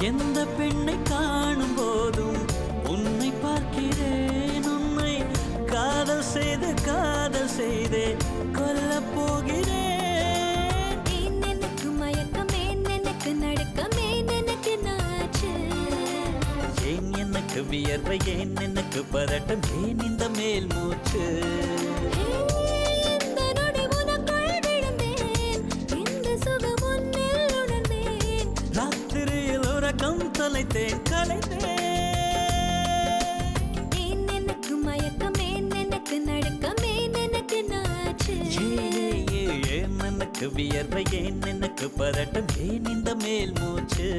எந்த பெண்ணை காணும் போதும் உன்னை பார்க்கிறேன். உன்னை காதல் செய்தே கொல்ல போகிறேன். எனக்கு மயக்கமே எனக்கு நடுக்கமே எனக்கு நாச்சு. ஏன் எனக்கு வியர்வை ஏன் எனக்கு பதட்டம் ஏன் இந்த மேல் மூச்சு. இந்த நொடி உனக்குள் விழுந்தேன். இந்த சுகம் உன்னில் உணர்ந்தேன். ராத்திரியில் உறக்கம் தொலைத்தேன் கலைத்தேன். எனக்கு மயக்கமே எனக்கு நடுக்கமே எனக்கு நாச்சு. ஏன் எனக்கு வியர்வை ஏன் எனக்கு பதட்டம் ஏன் இந்த மேல் மூச்சு.